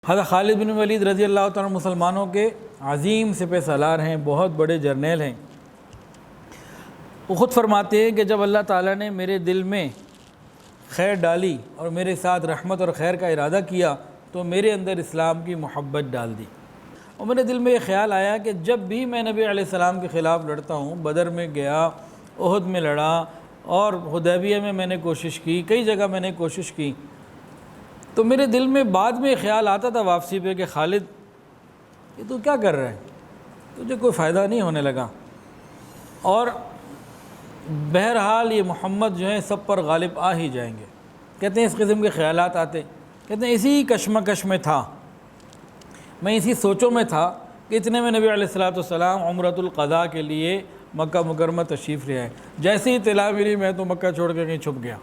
حضرت خالد بن ولید رضی اللہ تعالیٰ مسلمانوں کے عظیم سپہ سالار ہیں، بہت بڑے جرنیل ہیں۔ وہ خود فرماتے ہیں کہ جب اللہ تعالیٰ نے میرے دل میں خیر ڈالی اور میرے ساتھ رحمت اور خیر کا ارادہ کیا تو میرے اندر اسلام کی محبت ڈال دی، اور میرے دل میں یہ خیال آیا کہ جب بھی میں نبی علیہ السلام کے خلاف لڑتا ہوں، بدر میں گیا، احد میں لڑا، اور حدیبیہ میں نے کوشش کی، کئی جگہ میں نے کوشش کی، تو میرے دل میں بعد میں خیال آتا تھا واپسی پہ کہ خالد یہ تو کیا کر رہا ہے، تجھے کوئی فائدہ نہیں ہونے لگا۔ اور بہرحال یہ محمد جو ہیں سب پر غالب آ ہی جائیں گے۔ کہتے ہیں اس قسم کے خیالات آتے، کہتے ہیں اسی کشمکش میں تھا، میں اسی سوچوں میں تھا کہ اتنے میں نبی علیہ السلام عمرۃ القضاء کے لیے مکہ مکرمہ تشریف لے آئے۔ جیسے ہی اطلاع ملی میں تو مکہ چھوڑ کے کہیں چھپ گیا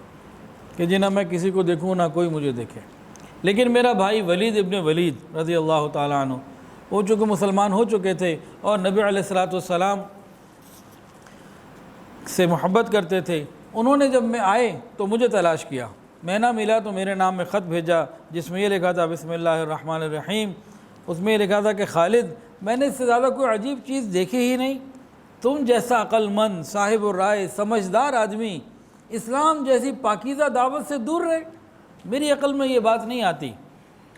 کہ جی نہ میں کسی کو دیکھوں نہ کوئی مجھے دیکھے۔ لیکن میرا بھائی ولید ابن ولید رضی اللہ تعالیٰ عنہ، وہ چونکہ مسلمان ہو چکے تھے اور نبی علیہ السلام سے محبت کرتے تھے، انہوں نے جب میں آئے تو مجھے تلاش کیا، میں نہ ملا تو میرے نام میں خط بھیجا جس میں یہ لکھا تھا بسم اللہ الرحمن الرحیم۔ اس میں یہ لکھا تھا کہ خالد، میں نے اس سے زیادہ کوئی عجیب چیز دیکھی ہی نہیں، تم جیسا عقل مند، صاحب الرائے، سمجھدار آدمی اسلام جیسی پاکیزہ دعوت سے دور رہے، میری عقل میں یہ بات نہیں آتی۔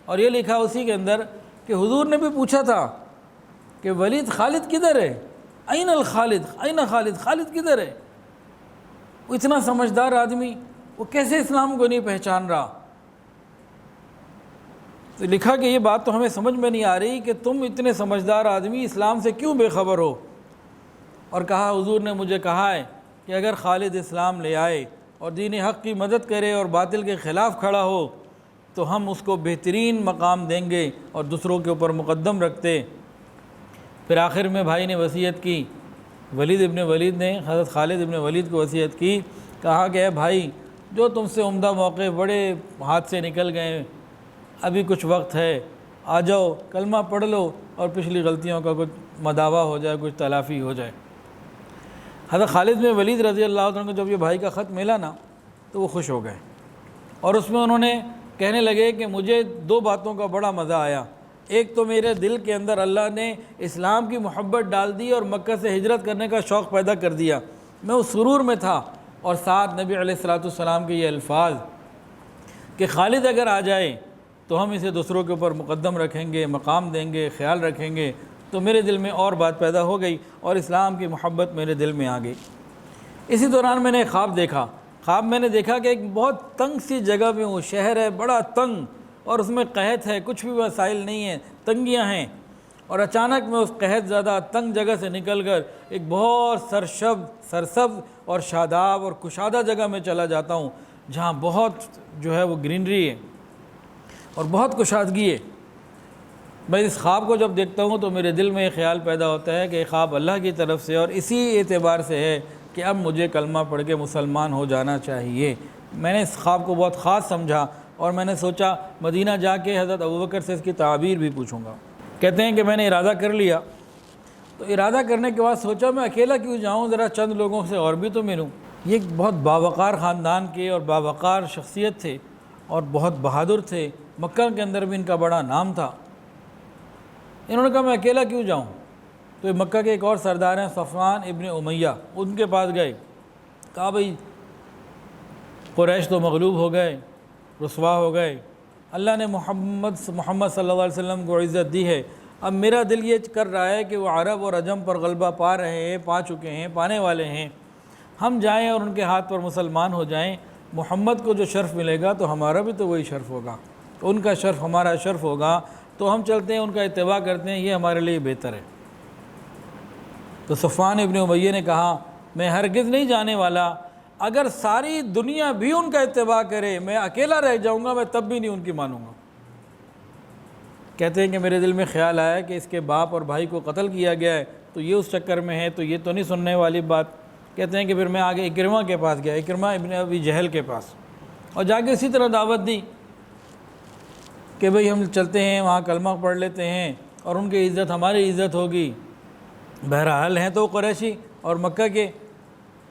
اور یہ لکھا اسی کے اندر کہ حضور نے بھی پوچھا تھا کہ ولید خالد کدھر ہے، این الخالد، این خالد، خالد کدھر ہے؟ وہ اتنا سمجھدار آدمی، وہ کیسے اسلام کو نہیں پہچان رہا؟ تو لکھا کہ یہ بات تو ہمیں سمجھ میں نہیں آ رہی کہ تم اتنے سمجھدار آدمی اسلام سے کیوں بے خبر ہو۔ اور کہا حضور نے مجھے کہا ہے کہ اگر خالد اسلام لے آئے اور دین حق کی مدد کرے اور باطل کے خلاف کھڑا ہو تو ہم اس کو بہترین مقام دیں گے اور دوسروں کے اوپر مقدم رکھتے۔ پھر آخر میں بھائی نے وصیت کی، ولید ابن ولید نے حضرت خالد ابن ولید کو وصیت کی، کہا کہ اے بھائی، جو تم سے عمدہ موقع بڑے ہاتھ سے نکل گئے، ابھی کچھ وقت ہے، آ جاؤ، کلمہ پڑھ لو اور پچھلی غلطیوں کا کچھ مداوع ہو جائے، کچھ تلافی ہو جائے۔ حضرت خالد بن ولید رضی اللہ عنہ کو جب یہ بھائی کا خط ملا نا تو وہ خوش ہو گئے، اور اس میں انہوں نے کہنے لگے کہ مجھے دو باتوں کا بڑا مزہ آیا۔ ایک تو میرے دل کے اندر اللہ نے اسلام کی محبت ڈال دی اور مکہ سے ہجرت کرنے کا شوق پیدا کر دیا، میں اس سرور میں تھا، اور ساتھ نبی علیہ السلام کے یہ الفاظ کہ خالد اگر آ جائے تو ہم اسے دوسروں کے اوپر مقدم رکھیں گے، مقام دیں گے، خیال رکھیں گے، تو میرے دل میں اور بات پیدا ہو گئی اور اسلام کی محبت میرے دل میں آ گئی۔ اسی دوران میں نے ایک خواب دیکھا، خواب میں نے دیکھا کہ ایک بہت تنگ سی جگہ میں ہوں، شہر ہے بڑا تنگ اور اس میں قحط ہے، کچھ بھی وسائل نہیں ہیں، تنگیاں ہیں، اور اچانک میں اس قحط زدہ تنگ جگہ سے نکل کر ایک بہت سرسبز اور شاداب اور کشادہ جگہ میں چلا جاتا ہوں جہاں بہت جو ہے وہ گرینری ہے اور بہت کشادگی ہے۔ میں اس خواب کو جب دیکھتا ہوں تو میرے دل میں یہ خیال پیدا ہوتا ہے کہ یہ خواب اللہ کی طرف سے اور اسی اعتبار سے ہے کہ اب مجھے کلمہ پڑھ کے مسلمان ہو جانا چاہیے۔ میں نے اس خواب کو بہت خاص سمجھا اور میں نے سوچا مدینہ جا کے حضرت ابوبکر سے اس کی تعبیر بھی پوچھوں گا۔ کہتے ہیں کہ میں نے ارادہ کر لیا، تو ارادہ کرنے کے بعد سوچا میں اکیلا کیوں جاؤں، ذرا چند لوگوں سے اور بھی تو ملوں۔ یہ ایک بہت باوقار خاندان کے اور باوقار شخصیت تھے اور بہت بہادر تھے، مکہ کے اندر بھی ان کا بڑا نام تھا۔ انہوں نے کہا میں اکیلا کیوں جاؤں، تو یہ مکہ کے ایک اور سردار ہیں صفوان ابن امیہ، ان کے پاس گئے، کہا بھئی قریش تو مغلوب ہو گئے، رسوا ہو گئے، اللہ نے محمد صلی اللہ علیہ وسلم کو عزت دی ہے، اب میرا دل یہ کر رہا ہے کہ وہ عرب اور عجم پر غلبہ پا رہے ہیں، پا چکے ہیں، پانے والے ہیں، ہم جائیں اور ان کے ہاتھ پر مسلمان ہو جائیں، محمد کو جو شرف ملے گا تو ہمارا بھی تو وہی شرف ہوگا، ان کا شرف ہمارا شرف ہوگا، تو ہم چلتے ہیں ان کا اتباع کرتے ہیں، یہ ہمارے لیے بہتر ہے۔ تو صفوان ابن امیہ نے کہا میں ہرگز نہیں جانے والا، اگر ساری دنیا بھی ان کا اتباع کرے میں اکیلا رہ جاؤں گا، میں تب بھی نہیں ان کی مانوں گا۔ کہتے ہیں کہ میرے دل میں خیال آیا کہ اس کے باپ اور بھائی کو قتل کیا گیا ہے تو یہ اس چکر میں ہے، تو یہ تو نہیں سننے والی بات۔ کہتے ہیں کہ پھر میں آگے اکرمہ کے پاس گیا، اکرمہ ابن ابی جہل کے پاس، اور جا کے اسی طرح دعوت دی کہ بھئی ہم چلتے ہیں وہاں کلمہ پڑھ لیتے ہیں اور ان کی عزت ہماری عزت ہوگی، بہرحال ہیں تو قریشی اور مکہ کے،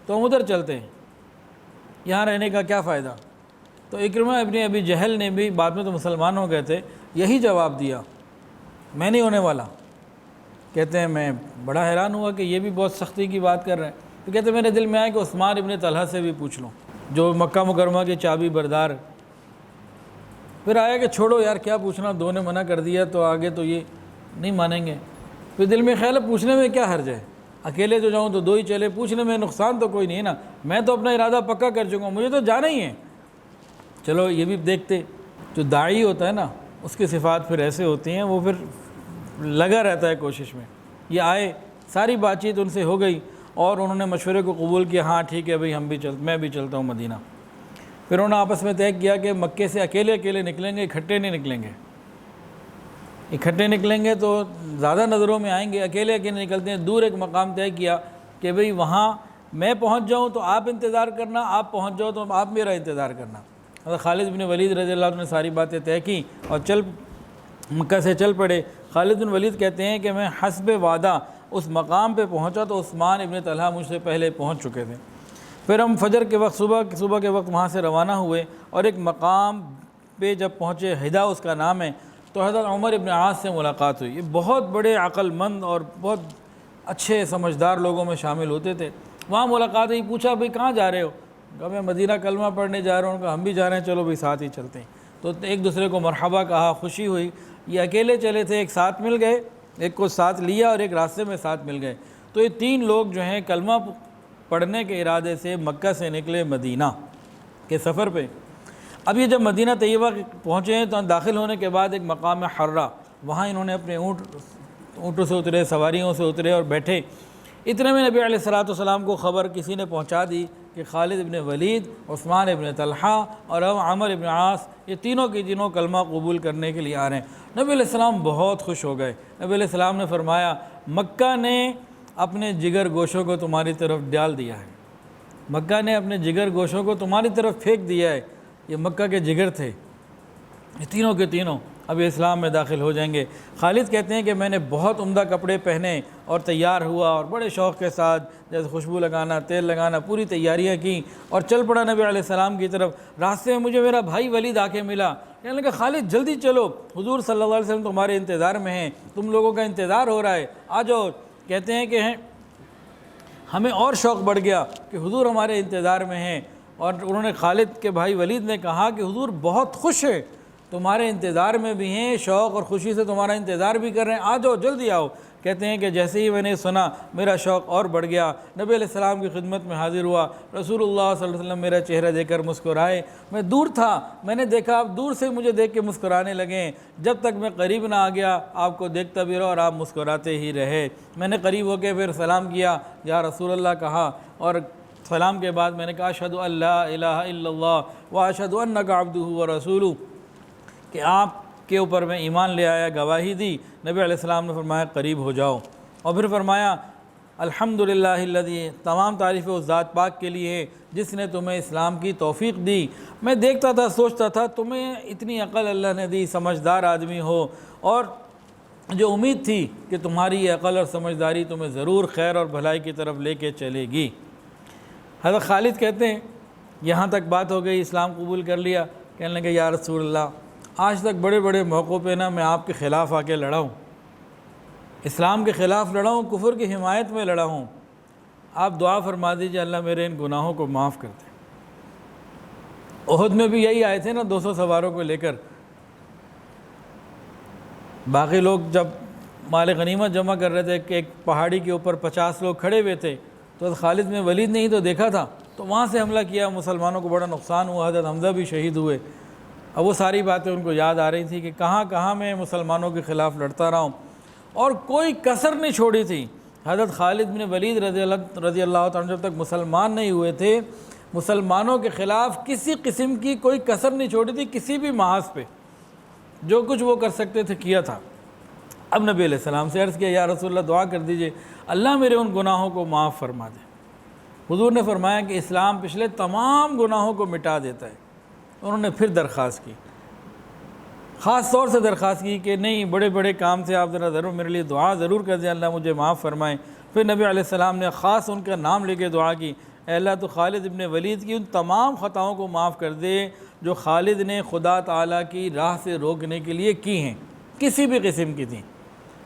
تو ہم ادھر چلتے ہیں، یہاں رہنے کا کیا فائدہ۔ تو اکرمہ ابن ابی جہل نے بھی بعد میں تو مسلمان ہو گئے تھے، یہی جواب دیا، میں نہیں ہونے والا۔ کہتے ہیں میں بڑا حیران ہوا کہ یہ بھی بہت سختی کی بات کر رہے ہیں۔ تو کہتے ہیں میرے دل میں آیا کہ عثمان ابن طلحہ سے بھی پوچھ لوں، جو مکہ مکرمہ کے چابی بردار۔ پھر آیا کہ چھوڑو یار کیا پوچھنا، دو نے منع کر دیا تو آگے تو یہ نہیں مانیں گے۔ پھر دل میں خیال ہے پوچھنے میں کیا حرج ہے، اکیلے تو جاؤں تو دو ہی چلے، پوچھنے میں نقصان تو کوئی نہیں ہے نا، میں تو اپنا ارادہ پکا کر چکا ہوں، مجھے تو جانا ہی ہے۔ چلو یہ بھی دیکھتے، جو داعی ہوتا ہے نا اس کی صفات پھر ایسے ہوتی ہیں، وہ پھر لگا رہتا ہے کوشش میں۔ یہ آئے، ساری بات چیت ان سے ہو گئی اور انہوں نے مشورے کو قبول کیا، ہاں ٹھیک ہے بھائی میں بھی چلتا ہوں مدینہ۔ پھر انہوں نے آپس میں طے کیا کہ مکے سے اکیلے اکیلے نکلیں گے، اکٹھے نہیں نکلیں گے۔ اکٹھے نکلیں گے تو زیادہ نظروں میں آئیں گے، اکیلے اکیلے نکلتے ہیں۔ دور ایک مقام طے کیا کہ بھئی وہاں میں پہنچ جاؤں تو آپ انتظار کرنا، آپ پہنچ جاؤ تو آپ میرا انتظار کرنا۔ حضرت خالد بن ولید رضی اللہ عنہ نے ساری باتیں طے کی اور مکہ سے چل پڑے۔ خالد بن ولید کہتے ہیں کہ میں حسب وعدہ اس مقام پہ پہنچا تو عثمان ابن طلحہ مجھ سے پہلے پہنچ چکے تھے۔ پھر ہم فجر کے وقت صبح کے وقت وہاں سے روانہ ہوئے اور ایک مقام پہ جب پہنچے، ہدا اس کا نام ہے، تو حضرت عمر ابن عاص سے ملاقات ہوئی۔ یہ بہت بڑے عقل مند اور بہت اچھے سمجھدار لوگوں میں شامل ہوتے تھے۔ وہاں ملاقات ہوئی، پوچھا بھئی کہاں جا رہے ہو؟ کہا میں مدینہ کلمہ پڑھنے جا رہا ہوں۔ کہا ہم بھی جا رہے ہیں، چلو بھئی ساتھ ہی چلتے ہیں۔ تو ایک دوسرے کو مرحبا کہا، خوشی ہوئی۔ یہ اکیلے چلے تھے، ایک ساتھ مل گئے، ایک کو ساتھ لیا اور ایک راستے میں ساتھ مل گئے۔ تو یہ تین لوگ جو ہیں کلمہ پڑھنے کے ارادے سے مکہ سے نکلے مدینہ کے سفر پہ۔ اب یہ جب مدینہ طیبہ پہنچے ہیں تو داخل ہونے کے بعد ایک مقام حرہ، وہاں انہوں نے اپنے اونٹوں سے اترے، سواریوں سے اترے اور بیٹھے۔ اتنے میں نبی علیہ الصلوۃ والسلام کو خبر کسی نے پہنچا دی کہ خالد ابن ولید، عثمان ابن طلحہ اور عمر ابن عاص، یہ تینوں کی تینوں کلمہ قبول کرنے کے لیے آ رہے ہیں۔ نبی علیہ السلام بہت خوش ہو گئے۔ نبی علیہ السلام نے فرمایا مکہ نے اپنے جگر گوشوں کو تمہاری طرف ڈال دیا ہے، مکہ نے اپنے جگر گوشوں کو تمہاری طرف پھینک دیا ہے۔ یہ مکہ کے جگر تھے، یہ تینوں کے تینوں اب اسلام میں داخل ہو جائیں گے۔ خالد کہتے ہیں کہ میں نے بہت عمدہ کپڑے پہنے اور تیار ہوا اور بڑے شوق کے ساتھ جیسے خوشبو لگانا، تیل لگانا، پوری تیاریاں کی اور چل پڑا نبی علیہ السلام کی طرف۔ راستے میں مجھے میرا بھائی ولید آ کے ملا، کہنے لگا خالد جلدی چلو، حضور صلی اللہ علیہ وسلم تمہارے انتظار میں ہیں، تم لوگوں کا انتظار ہو رہا ہے، آ جاؤ۔ کہتے ہیں کہ ہمیں اور شوق بڑھ گیا کہ حضور ہمارے انتظار میں ہیں، اور انہوں نے خالد کے بھائی ولید نے کہا کہ حضور بہت خوش ہے، تمہارے انتظار میں بھی ہیں، شوق اور خوشی سے تمہارا انتظار بھی کر رہے ہیں، آ جاؤ جلدی آؤ۔ کہتے ہیں کہ جیسے ہی میں نے سنا میرا شوق اور بڑھ گیا، نبی علیہ السلام کی خدمت میں حاضر ہوا۔ رسول اللہ صلی اللہ علیہ وسلم میرا چہرہ دیکھ کر مسکرائے، میں دور تھا، میں نے دیکھا آپ دور سے مجھے دیکھ کے مسکرانے لگے، جب تک میں قریب نہ آ گیا آپ کو دیکھتا بھی رہا اور آپ مسکراتے ہی رہے۔ میں نے قریب ہو کے پھر سلام کیا، یا رسول اللہ کہا، اور سلام کے بعد میں نے کہا اشہد ان لا الہ الا اللہ واشہد انک عبدہ ورسولہ، کہ آپ کے اوپر میں ایمان لے آیا، گواہی دی۔ نبی علیہ السلام نے فرمایا قریب ہو جاؤ، اور پھر فرمایا الحمدللہ الذی، تمام تعریف اس ذات پاک کے لیے ہے جس نے تمہیں اسلام کی توفیق دی۔ میں دیکھتا تھا، سوچتا تھا تمہیں اتنی عقل اللہ نے دی، سمجھدار آدمی ہو، اور جو امید تھی کہ تمہاری یہ عقل اور سمجھداری تمہیں ضرور خیر اور بھلائی کی طرف لے کے چلے گی۔ حضرت خالد کہتے ہیں یہاں تک بات ہو گئی، اسلام قبول کر لیا۔ کہنے لگے یا رسول اللہ، آج تک بڑے بڑے موقعوں پہ نا میں آپ کے خلاف آ کے لڑا ہوں، اسلام کے خلاف لڑا ہوں، کفر کی حمایت میں لڑا ہوں، آپ دعا فرما دیجئے اللہ میرے ان گناہوں کو معاف کر دے۔ احد میں بھی یہی آئے تھے نا 200 سواروں کو لے کر، باقی لوگ جب مال غنیمت جمع کر رہے تھے کہ ایک پہاڑی کے اوپر 50 لوگ کھڑے ہوئے تھے، تو خالد میں ولید نے ہی تو دیکھا تھا، تو وہاں سے حملہ کیا، مسلمانوں کو بڑا نقصان ہوا، حضرت حمزہ بھی شہید ہوئے۔ اب وہ ساری باتیں ان کو یاد آ رہی تھی کہ کہاں کہاں میں مسلمانوں کے خلاف لڑتا رہا ہوں، اور کوئی کسر نہیں چھوڑی تھی۔ حضرت خالد بن ولید رضی اللہ عنہ جب تک مسلمان نہیں ہوئے تھے، مسلمانوں کے خلاف کسی قسم کی کوئی کسر نہیں چھوڑی تھی، کسی بھی محاذ پہ جو کچھ وہ کر سکتے تھے کیا تھا۔ اب نبی علیہ السلام سے عرض کیا یا رسول اللہ دعا کر دیجئے اللہ میرے ان گناہوں کو معاف فرما دے۔ حضور نے فرمایا کہ اسلام پچھلے تمام گناہوں کو مٹا دیتا ہے۔ انہوں نے پھر درخواست کی، خاص طور سے درخواست کی کہ نہیں بڑے بڑے کام سے آپ ذرا ضرور میرے لیے دعا ضرور کر دیں، اللہ مجھے معاف فرمائیں۔ پھر نبی علیہ السلام نے خاص ان کا نام لے کے دعا کی، اے اللہ تو خالد ابن ولید کی ان تمام خطاؤں کو معاف کر دے جو خالد نے خدا تعالیٰ کی راہ سے روکنے کے لیے کی ہیں، کسی بھی قسم کی تھیں،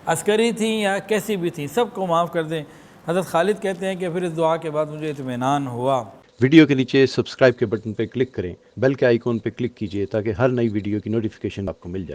عسکری تھیں یا کیسی بھی تھیں، سب کو معاف کر دیں۔ حضرت خالد کہتے ہیں کہ پھر اس دعا کے بعد مجھے اطمینان ہوا۔ ویڈیو کے نیچے سبسکرائب کے بٹن پہ کلک کریں، بیل کے آئیکن پہ کلک کیجئے تاکہ ہر نئی ویڈیو کی نوٹیفیکیشن آپ کو مل جائے۔